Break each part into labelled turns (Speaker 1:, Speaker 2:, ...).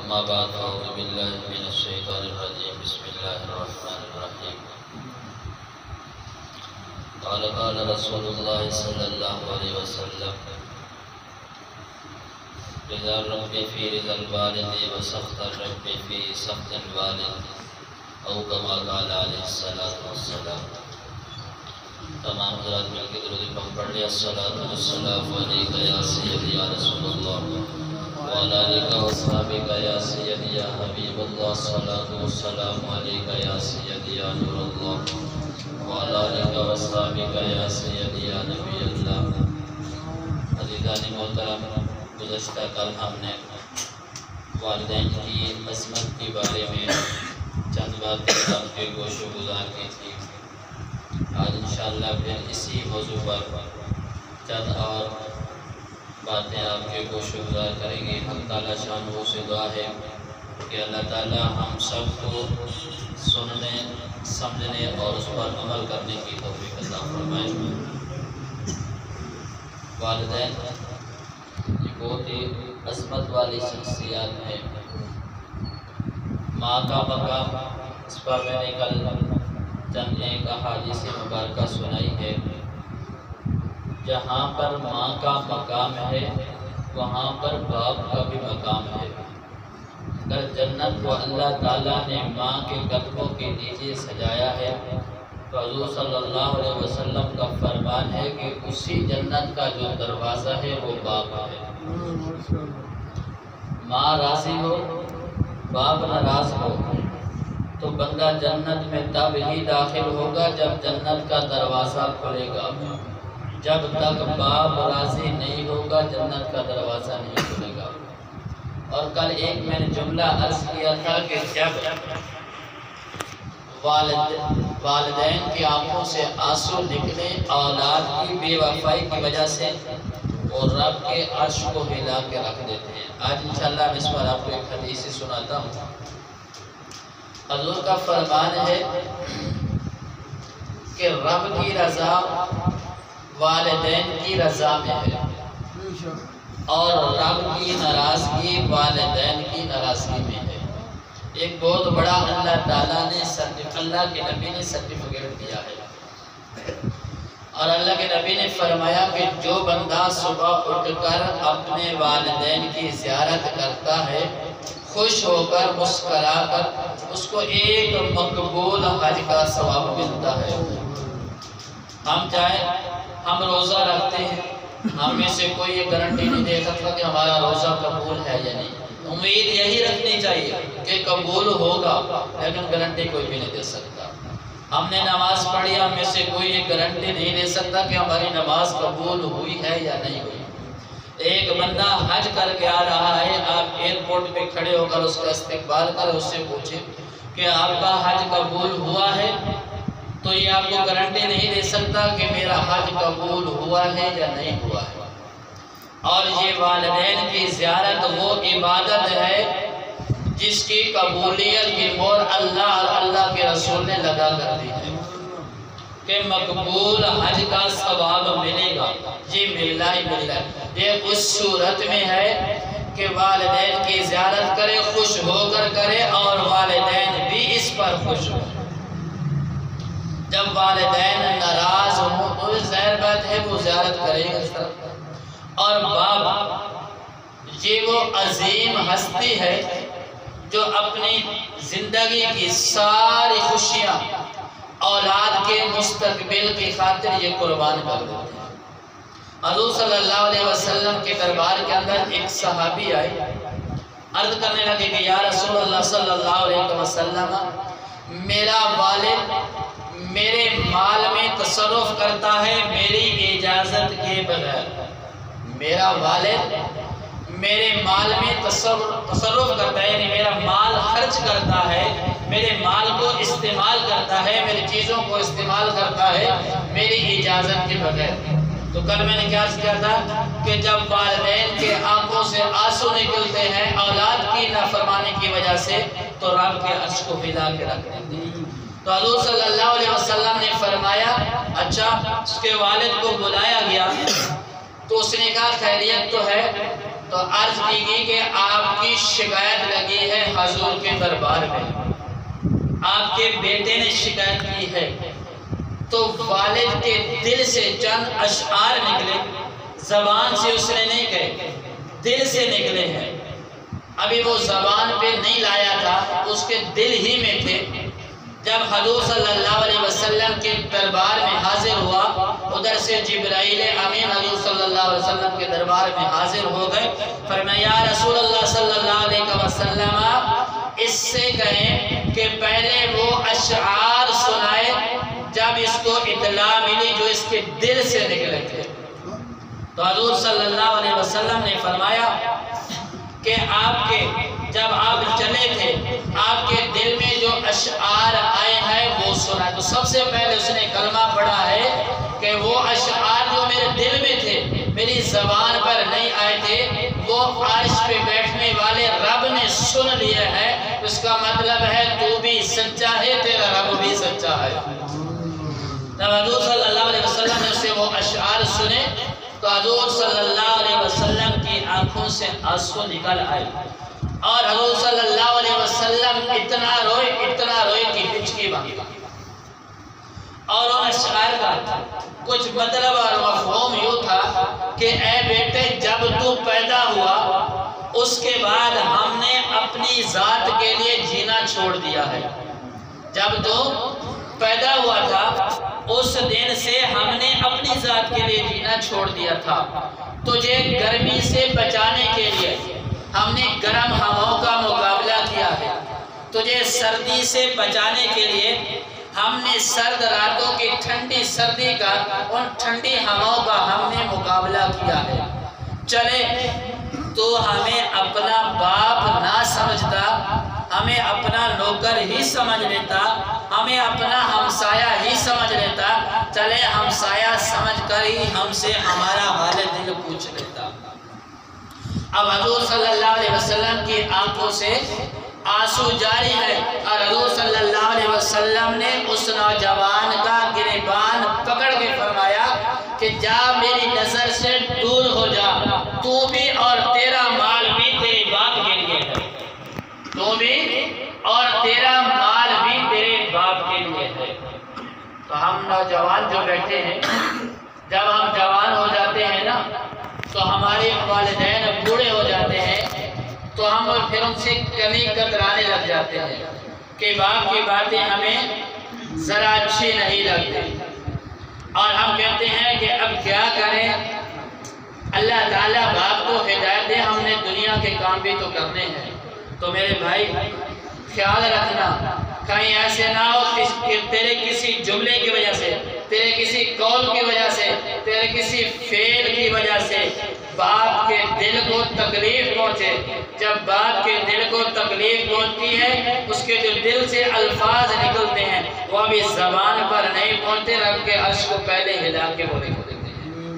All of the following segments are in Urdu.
Speaker 1: أما بعد أعوذ بالله من الشيطان الرجيم بسم الله الرحمن الرحيم قال رسول الله صلى الله عليه وسلم رضا الرب في رضا الوالد وسخط الرب في سخط الوالد او كما قال عليه الصلاة والسلام۔ تمام حضرات مل کے درود پاک پڑھ لیا۔ الصلاۃ والسلام علیک یا سیدی یا رسول اللہ وعلی آلک واصحابک یا سیدی یا حبیب اللہ۔ الصلاۃ والسلام علیک یا سیدی یا نور اللہ وعلی آلک واصحابک یا سیدی یا نبی اللہ۔ عزیزان محترم، گزشتہ کل ہم نے والدین کی عظمت کے بارے میں چند باتیں آپ کے گوش و گزار کی تھی۔ آج انشاءاللہ پھر اسی موضوع پر چند اور باتیں آپ کے گوش و گزار کریں گے۔ حق تعالیٰ شانہ سے دعا ہے کہ اللہ تعالیٰ ہم سب کو سننے، سمجھنے اور اس پر عمل کرنے کی توفیق عطا فرمائے۔ والدین یہ بہت ہی عظمت والی شخصیات ہیں۔ ماں کا مقام، اس پر میں نے کل چند ایک احادیث مبارکہ سنائی ہے۔ جہاں پر ماں کا مقام ہے وہاں پر باپ کا بھی مقام ہے۔ اگر جنت کو اللہ تعالیٰ نے ماں کے قدموں کے نیچے سجایا ہے تو حضور صلی اللہ علیہ وسلم کا فرمان ہے کہ اسی جنت کا جو دروازہ ہے وہ باپ ہے۔ ماں راضی ہو، باپ ناراض ہو تو بندہ جنت میں تب ہی داخل ہوگا جب جنت کا دروازہ کھلے گا۔ جب تک باپ راضی نہیں ہوگا جنت کا دروازہ نہیں کھلے گا۔ اور کل ایک میں نے جملہ عرض کیا تھا کہ جب والدین کی آنکھوں سے آنسو نکلے اولاد کی بے وفائی کی وجہ سے، اور رب کے عرش کو ہلا کے رکھ دیتے ہیں۔ آج انشاءاللہ میں اس پر آپ کو ایک حدیث سے سناتا ہوں۔ حضور کا فرمان ہے کہ رب کی رضا والدین کی رضا میں ہے اور رب کی ناراضگی والدین کی ناراضگی میں ہے۔ ایک بہت بڑا اللہ تعالیٰ نے اللہ کے نبی نے سرٹیفکیٹ دیا ہے، اور اللہ کے نبی نے فرمایا کہ جو بندہ صبح اٹھ کر اپنے والدین کی زیارت کرتا ہے خوش ہو کر مسکرا کر، اس کو ایک مقبول حج کا ثواب ملتا ہے۔ ہم چاہیں ہم روزہ رکھتے ہیں، ہم میں سے کوئی یہ گارنٹی نہیں دے سکتا کہ ہمارا روزہ قبول ہے یا نہیں۔ امید یہی رکھنی چاہیے کہ قبول ہوگا، لیکن گارنٹی کوئی بھی نہیں دے سکتا۔ ہم نے نماز پڑھی، ہم میں سے کوئی یہ گارنٹی نہیں دے سکتا کہ ہماری نماز قبول ہوئی ہے یا نہیں ہوئی۔ ایک بندہ حج کر کے آ رہا ہے، آپ ایئرپورٹ پہ کھڑے ہو کر اس کا استقبال کریں، اس سے پوچھیں کہ آپ کا حج قبول ہوا ہے، تو یہ آپ کو گارنٹی نہیں دے سکتا کہ میرا حج قبول ہوا ہے یا نہیں ہوا ہے۔ اور یہ والدین کی زیارت وہ عبادت ہے جس کی قبولیت کی مہر اللہ اور اللہ کے رسول نے لگا کر دی ہے کہ مقبول حج کا ثواب ملے گا۔ یہ ملنا ہی ملنا ہے۔ یہ اس صورت میں ہے کہ والدین کی زیارت کرے، خوش ہو کر کرے اور والدین بھی اس پر خوش ہو۔ جب والدین ناراض ہوں تو ظاہر بات ہے وہ زیارت کرے گا۔ اور باپ یہ وہ عظیم ہستی ہے جو اپنی زندگی کی ساری خوشیاں اولاد کے مستقبل کی خاطر یہ قربان کر دیتے ہیں۔ حضور صلی اللہ علیہ وسلم کے دربار کے اندر ایک صحابی آئے، عرض کرنے لگے کہ یا رسول اللہ صلی اللہ علیہ وسلم، میرا والد میرے مال میں تصرف کرتا ہے میری اجازت کے بغیر۔ میرا والد میرے مال میں تصرف کرتا ہے، یعنی میرا مال خرچ کرتا ہے، میرے مال کو استعمال کرتا ہے، میری چیزوں کو استعمال کرتا ہے میری اجازت کے بغیر۔ تو کل میں نے کیا کیا تھا کہ جب والدین کے آنکھوں سے آنسو نکلتے ہیں اولاد کی نافرمانی کی وجہ سے تو رب کے عرش کو ہلا کے رکھ دیتے ہیں۔ تو حضور صلی اللہ علیہ وسلم نے فرمایا اچھا، اس کے والد کو بلایا گیا تو اس نے کہا خیریت تو ہے؟ تو عرض کی گئی کہ آپ کی شکایت لگی ہے حضور کے دربار میں، آپ کے بیٹے نے شکایت کی ہے۔ تو والد کے دل سے چند اشعار نکلے، زبان سے اس نے نہیں کہے، دل سے نکلے ہیں۔ ابھی وہ زبان پہ نہیں لایا تھا، اس کے دل ہی میں تھے۔ جب حضور صلی اللہ علیہ وسلم کے دربار میں حاضر ہوا، ادھر سے جبرائیل امین حضور صلی اللہ علیہ وسلم کے دربار میں حاضر ہو گئے۔ فرمایا یا رسول اللہ صلی اللہ علیہ وسلم، اس سے کہیں کہ پہلے وہ اشعار سنائے جب اس کو اطلاع ملی جو اس کے دل سے نکلے تھے۔ تو حضور صلی اللہ علیہ وسلم نے فرمایا کہ جب آپ چلے تھے، آپ کے دل میں جو اشعار آئے ہیں وہ سنا۔ تو سب سے پہلے اس نے کلمہ پڑھا ہے کہ وہ اشعار جو میرے دل میں تھے، میری زبان پر نہیں آئے تھے، وہ عرش پہ بیٹھنے والے رب نے سن لیے ہیں۔ اس کا مطلب ہے تو بھی سچا ہے، تیرا رب بھی سچا ہے۔ جب حضور صلی اللہ علیہ وسلم نے اسے وہ اشعار سنے تو حضور صلی اللہ علیہ وسلم کی آنکھوں سے آنسو نکل آئے، اور حضور صلی اللہ علیہ وسلم اتنا روئے کہ ہچکی بن گئی۔ اور ان اشعار کا کچھ مطلب اور مفہوم یوں تھا کہ اے بیٹے، جب تو پیدا ہوا اس کے بعد ہم نے اپنی ذات کے لیے جینا چھوڑ دیا ہے۔ جب تو پیدا ہوا تھا اس دن سے ہم نے اپنی ذات کے لیے جینا چھوڑ دیا تھا۔ تجھے گرمی سے بچانے کے لیے ہم نے گرم ہواؤں کا مقابلہ کیا ہے، تجھے سردی سے بچانے کے لیے ہم نے سرد راتوں کی ٹھنڈی سردی کا، ان ٹھنڈی ہواؤں کا ہم نے مقابلہ کیا ہے۔ چلے تو ہمیں اپنا باپ نہ سمجھتا، ہمیں اپنا نوکر ہی سمجھ لیتا، ہمیں اپنا ہمسایہ ہی سمجھ لیتا، چلے ہمسایہ سمجھ کر ہی ہم سے ہمارا حال دل پوچھ لیتا۔ اب حضور صلی اللہ علیہ وسلم کی آنکھوں سے آنسو جاری ہے، اور حضور صلی اللہ علیہ وسلم نے اس نوجوان کا گریبان پکڑ کے فرمایا کہ جا میری نظر سے دور ہو جا، تو بھی اور تیرا مال بھی تیرے باپ کے لیے ہے، تو بھی اور تیرا مال بھی تیرے باپ کے لیے ہے۔ تو ہم نوجوان جو بیٹھے ہیں، جب ہم جوان ہو جاتے ہیں نا تو ہمارے والدین بوڑھے ہو جاتے ہیں، تو ہم پھر ان سے کمی کترانے لگ جاتے ہیں کہ باپ کی باتیں ہمیں ذرا اچھی نہیں لگتی، اور ہم کہتے ہیں کہ اب کیا کریں، اللہ تعالیٰ باپ کو ہدایت دے، ہم نے دنیا کے کام بھی تو کرنے ہیں۔ تو میرے بھائی خیال رکھنا، کہیں ایسے نہ ہو کہ تیرے کسی جملے کی وجہ سے، تیرے کسی قول کی وجہ سے، تیرے کسی فعل کی وجہ سے باپ کے دل کو تکلیف پہنچے۔ جب باپ کے دل کو تکلیف پہنچتی ہے، اس کے جو دل سے الفاظ نکلتے ہیں وہ ابھی زبان پر نہیں پہنچتے، رب کے عرش کو پہلے ہلا کے وہ لکھ دیتے ہیں۔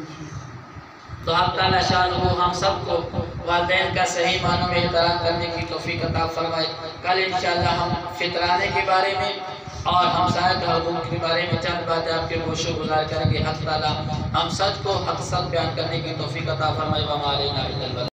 Speaker 1: تو حق تعالیٰ شانہ ہم سب کو والدین کا صحیح معنوں میں احترام کرنے کی توفیق عطا فرمائے۔ کل انشاءاللہ ہم فطرانے کے بارے میں اور ہمسایہ کے حقوق کے بارے میں چند باتیں آپ کے گوش و گزار کریں گے۔ حق تعالیٰ ہم سچ کو حق سچ بیان کرنے کی توفیق عطا فرمائے۔ وما علینا الا البلاغ۔